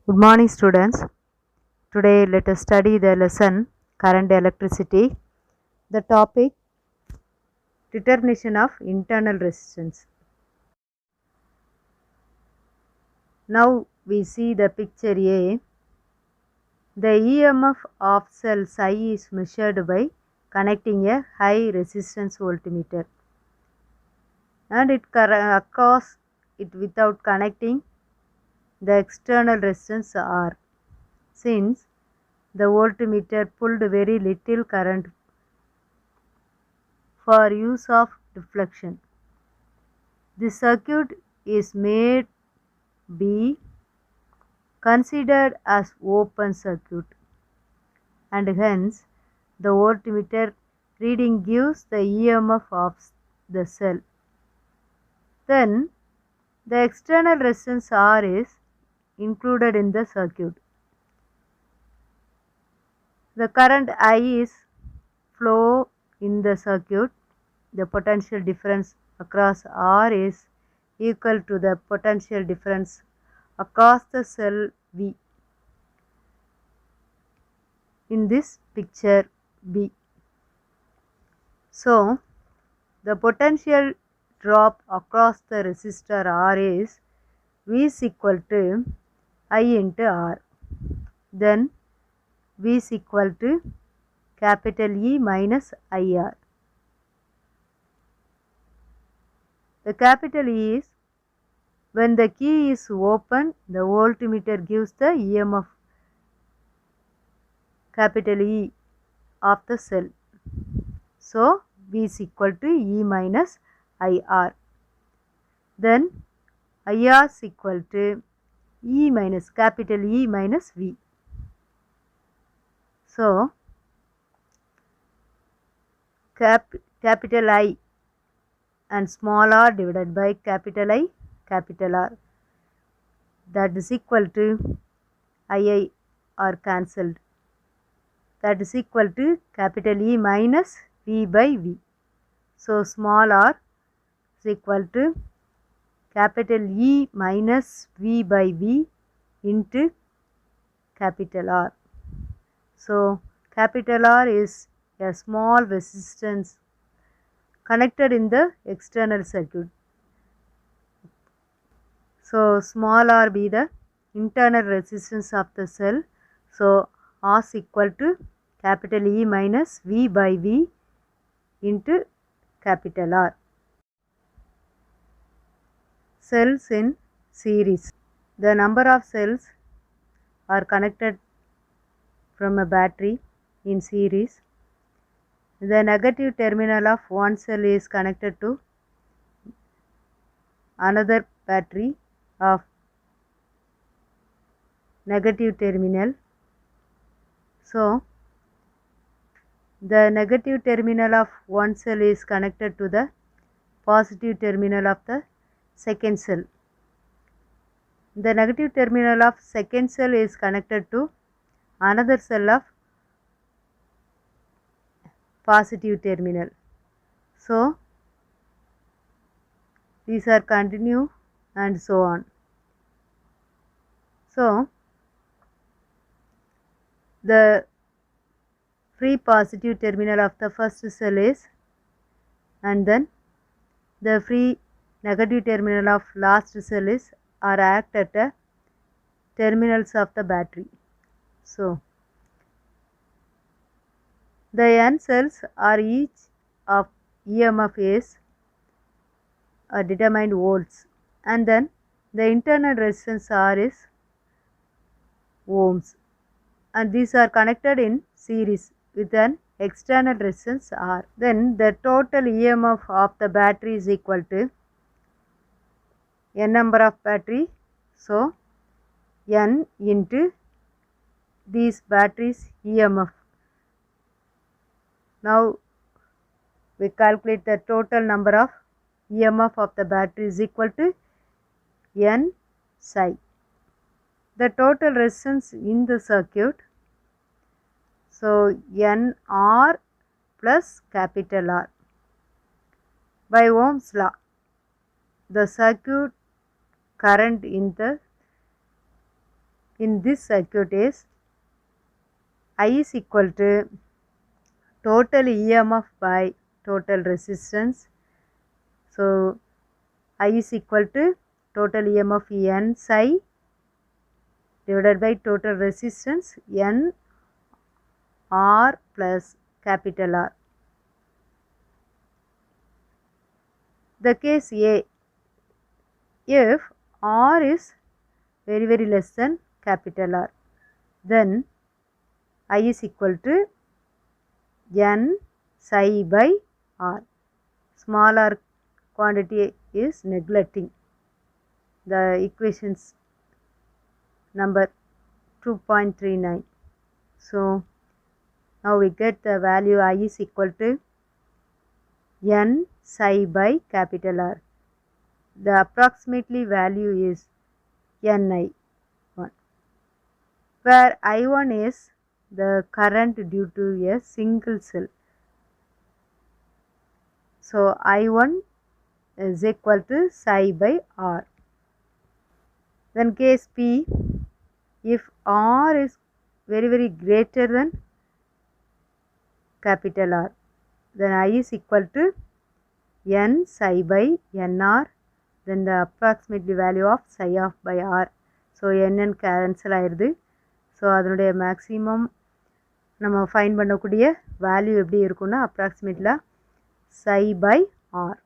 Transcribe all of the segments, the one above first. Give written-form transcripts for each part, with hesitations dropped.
Good morning, students. Today, let us study the lesson Current Electricity. The topic Determination of Internal Resistance. Now, we see the picture A. The EMF of cell psi is measured by connecting a high resistance voltmeter, and it across it without connecting the external resistance R. Since the voltmeter pulled very little current for use of deflection, this circuit is made be considered as open circuit, and hence the voltmeter reading gives the EMF of the cell. Then the external resistance R is included in the circuit. The current I is flow in the circuit. The potential difference across R is equal to the potential difference across the cell V in this picture B. So, the potential drop across the resistor R is V is equal to I into R. Then V is equal to capital E minus IR. The capital E is when the key is open, the voltmeter gives the EMF capital E of the cell. So, V is equal to E minus IR. Then IR is equal to E minus capital E minus V. So, capital I and small r divided by capital I, capital R, that is equal to II are cancelled. That is equal to capital E minus V by V. So, small r is equal to capital E minus V by V into capital R. So, capital R is a small resistance connected in the external circuit. So, small r be the internal resistance of the cell. So, R is equal to capital E minus V by V into capital R. Cells in series. The number of cells are connected from a battery in series. The negative terminal of one cell is connected to another battery of negative terminal. So, the negative terminal of one cell is connected to the positive terminal of the second cell. The negative terminal of second cell is connected to another cell of positive terminal. So, these are continue and so on. So, the free positive terminal of the first cell is, and then the free negative terminal of last cell is, are act at the terminals of the battery. So, the N cells are each of EMF is determined volts, and then the internal resistance R is ohms, and these are connected in series with an external resistance R. Then the total EMF of the battery is equal to N number of battery. So, N into these batteries EMF. Now, we calculate the total number of EMF of the battery is equal to N psi. The total resistance in the circuit, so N R plus capital R. By Ohm's law, the circuit current in the in this circuit is I is equal to total EMF by total resistance. So I is equal to total EMF N psi divided by total resistance N R plus capital R. The case A, if R is very less than capital R, then I is equal to N psi by R. Small r quantity is neglecting. The equations number 2.39. So now we get the value I is equal to N psi by capital R. The approximately value is Ni1, where I1 is the current due to a single cell. So I1 is equal to psi by R. Then case P, if R is very greater than capital R, then I is equal to N psi by NR, then the approximately value of psi of by R. So NN cancel ஆயிருது. So அதனுடைய maximum நம்ம find பண்ணக்கூடிய value எப்படி இருக்குன்னா அப்ராக்சிமேட்லாக psi by R.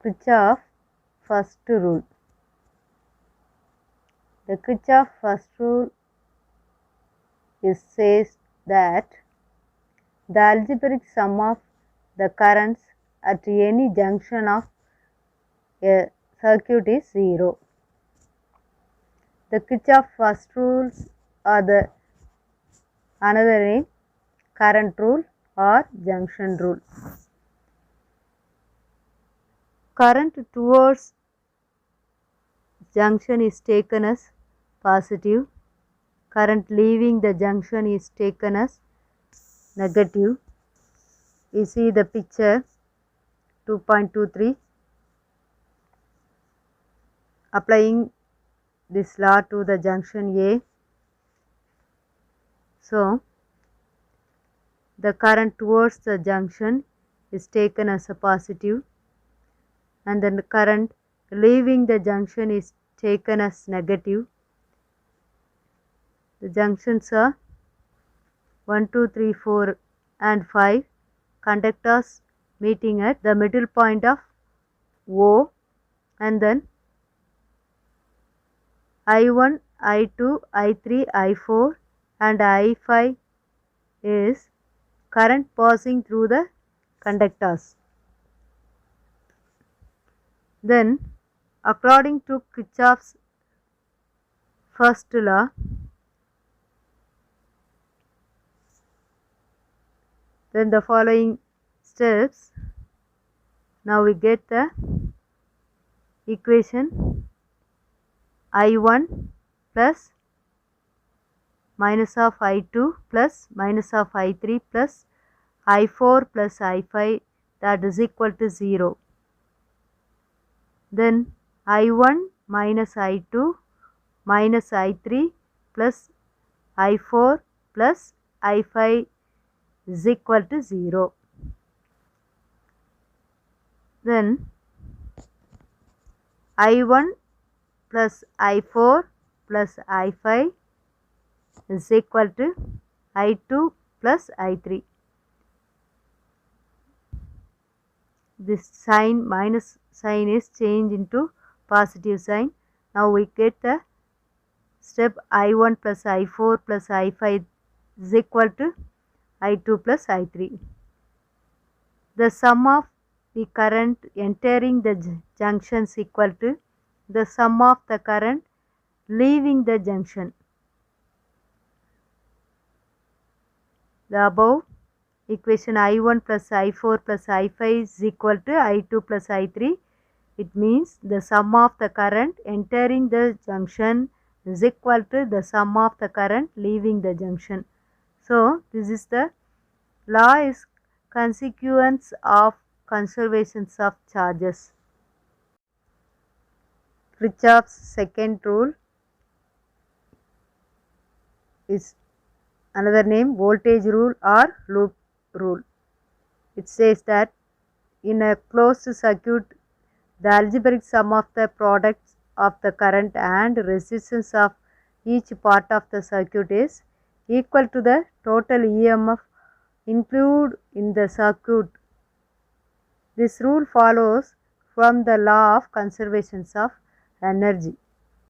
Kirchhoff first rule. The Kirchhoff first rule says that the algebraic sum of the currents at any junction of a circuit is 0. The Kirchhoff first rules are the another name current rule or junction rule. Current towards junction is taken as positive. Current leaving the junction is taken as negative. We see the picture 2.23. Applying this law to the junction A. So the current towards the junction is taken as a positive, and then the current leaving the junction is taken as negative. The junctions are 1, 2, 3, 4 and 5 conductors meeting at the middle point of O, and then I1, I2, I3, I4 and I5 is current passing through the conductors. Then according to Kirchhoff's first law, then the following steps, now we get the equation I1 plus minus of I2 plus minus of I3 plus I4 plus I5, that is equal to 0. Then I1 minus I2 minus I3 plus I4 plus I5 is equal to 0. Then I1 plus I4 plus I5 is equal to I2 plus I3. This sign, minus sign, is changed into positive sign. Now we get the step I1 plus I4 plus I5 is equal to I2 plus I3. The sum of the current entering the junction is equal to the sum of the current leaving the junction. The above equation I1 plus I4 plus I5 is equal to I2 plus I3. It means the sum of the current entering the junction is equal to the sum of the current leaving the junction. So this is the law is consequence of conservations of charges. Kirchhoff's second rule. is another name voltage rule or loop rule. It says that in a closed circuit, the algebraic sum of the products of the current and resistance of each part of the circuit is equal to the total EMF included in the circuit. This rule follows from the law of conservation of energy.